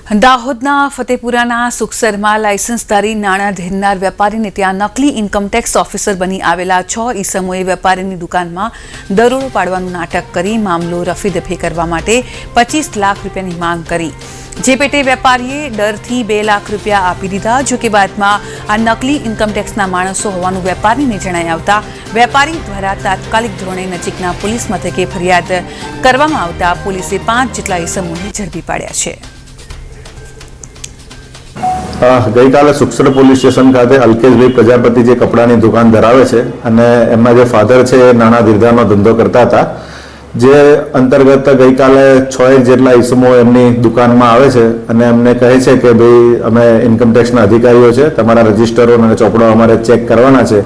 દાહોદના ફતેપુરાના સુખસરમાં લાયસન્સધારી નાણાં ધેરનાર વેપારીને ત્યાં નકલી ઇન્કમટેક્સ ઓફિસર બની આવેલા 6 ઈસમોએ વેપારીની દુકાનમાં દરોડો પાડવાનું નાટક કરી મામલો રફીદફી કરવા માટે 25 લાખ રૂપિયાની માંગ કરી। જે પેટે વેપારીએ ડરથી 2 લાખ રૂપિયા આપી દીધા। જો કે બાદમાં આ નકલી ઇન્કમટેક્સના માણસો હોવાનું વેપારીને જણાઈ આવતા વેપારી દ્વારા તાત્કાલિક ધોરણે નજીકના પોલીસ મથકે ફરિયાદ કરવામાં આવતા પોલીસે 5 જેટલા ઈસમોને ઝડપી પાડ્યા છે। गई काले सुखसर पोलीस स्टेशन खाते अल्केशभाई प्रजापति जे कपड़ा की दुकान धरावे छे अने एमना जे फाधर छे नाना धीरधारनो धंधो करता था। जे अंतर्गत गई काले 6 जेटला ईसमो एमनी दुकान में आवे छे अने एमने कहे छे के भाई अमे इन्कमटेक्सना अधिकारीओ छे, तमारा रजिस्टरो अने चोपड़ो अमारे चेक करवाना छे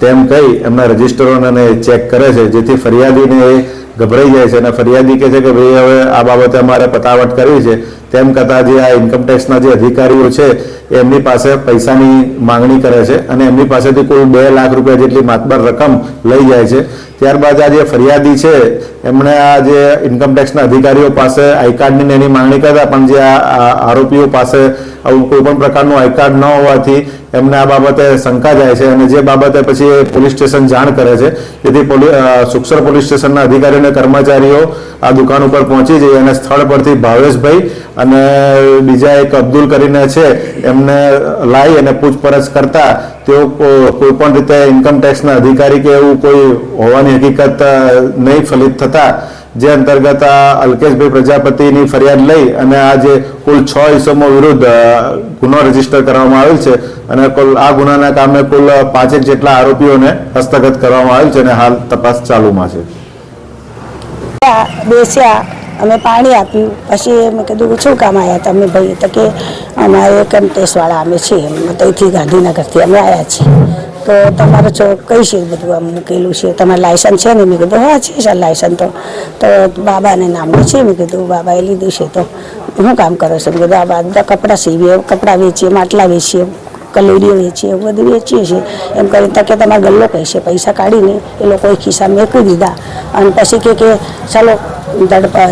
तेम कही एमना रजिस्टरोने चेक करे छे, जेथी फरियादीने गभराई जाए छे। फरियादी कहे कि भाई हवे आ बाबते अमारे पतावट करवी छे तेम करता जे आ इन्कमटेक्सना जे अधिकारीओ छे एमनी पासे पैसानी मांगणी करे छे अने एमनी पासेथी कुल 2 लाख रूपिया जेटली मातबर रकम लई जाय छे। त्यारबाद आ जे फरियादी छे एमणे आ जे इन्कमटेक्सना अधिकारीओ पासे आई कार्डनी एनी मांगणी करता पण जे आरोपीओ पासे आવું કોઈપણ પ્રકારનું આઈ કાર્ડ ન હોવાથી એમને આ બાબતે શંકા જાય છે અને જે બાબતે પછી પોલીસ સ્ટેશન જાણ કરે છે। જેથી સુખસર પોલીસ સ્ટેશનના અધિકારીઓ અને કર્મચારીઓ આ દુકાન ઉપર પહોંચી જઈ અને સ્થળ પરથી ભાવેશભાઈ અને બીજા એક અબ્દુલ કરીને છે એમને લાવી અને પૂછપરછ કરતા તેઓ કોઈપણ રીતે ઇન્કમટેક્સના અધિકારી કે એવું કોઈ હોવાની હકીકત નહીં ફલિત થતા जे अंतर्गत अल्केशभाई प्रजापति फरियाद लई अने आज कुल 6 ईसमो विरुद्ध गुनो रजिस्टर करवामां आवेल छे अने कुल आ गुनाना कामे कुल 5 जेटला आरोपीओने हस्तगत करवामां आवेल छे अने हाल तपास चालूमां छे। बेस्या अमे पाणी आप्युं पछी मैं कीधुं शुं काम आया तमे भाई तो के अमारे इन्कमटेक्सवाळा अमे छे तईथी गांधीनगरथी अमे आया छीए तो तमारे कई छे बधुं आम मूकेलुं छे तमारे लायसन्स छे ने? मैं कीधुं हाँ छे सर लायसन्स तो बाबाने नामनी छे। मैं कीधुं बाबाए लीधुं छे तो शुं काम करो छो? मैं कीधुं आ बधा कपड़ा सीवीए, कपड़ा वेचीए, माटला वेचीए, कलेरीओ वेचीए, बधुं वेचीए छे। एम करीने तके तमारे गल्लो कई छे पैसा काढीने ए लोकोए खिस्सामां मूकी दीधा अने पछी के चलो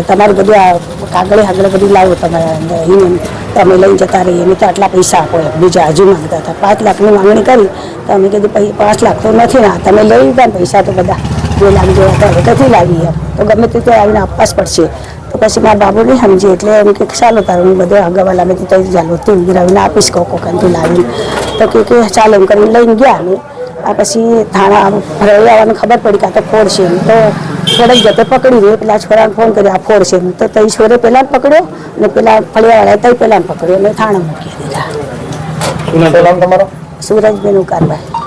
तमारे बधुं आ कागळे हागळे बधुं लावो तमारे तमे लई जता रहीए नहीं तो आटला पैसा आपो। बीजा हजू मांगता था 5 लाखनी मांगणी करी तो अमे कीधुं 5 लाख तो नहीं ना तमे लई लीधा पैसा तो बधा 2 लाख जेवा था कथी लावीए तो गमे ते आवीने आपवा ज पड़शे। तो पछी मारा बाबू नहीं समझे एटले एम के चालो तारो हूँ बधो आगावाला में तई चालो तू गिरावीने आपीश कोकांतु लावीने तो के चालो एम करीने लईने गया ने आ पछी थाणा फरवाने खबर पड़ी का तो फोड़ छे तो छोड़े जते पकड़ी रे पेला छोराने फोन कर्यो आ फोड़ छे तो तई छोरे पेला पकड्यो ने पेला फळियावाळाए तई पेला पकड्यो ने थाणा मूकी दीधा। શું નામ તમારું? सूरजबेन उकारभाई।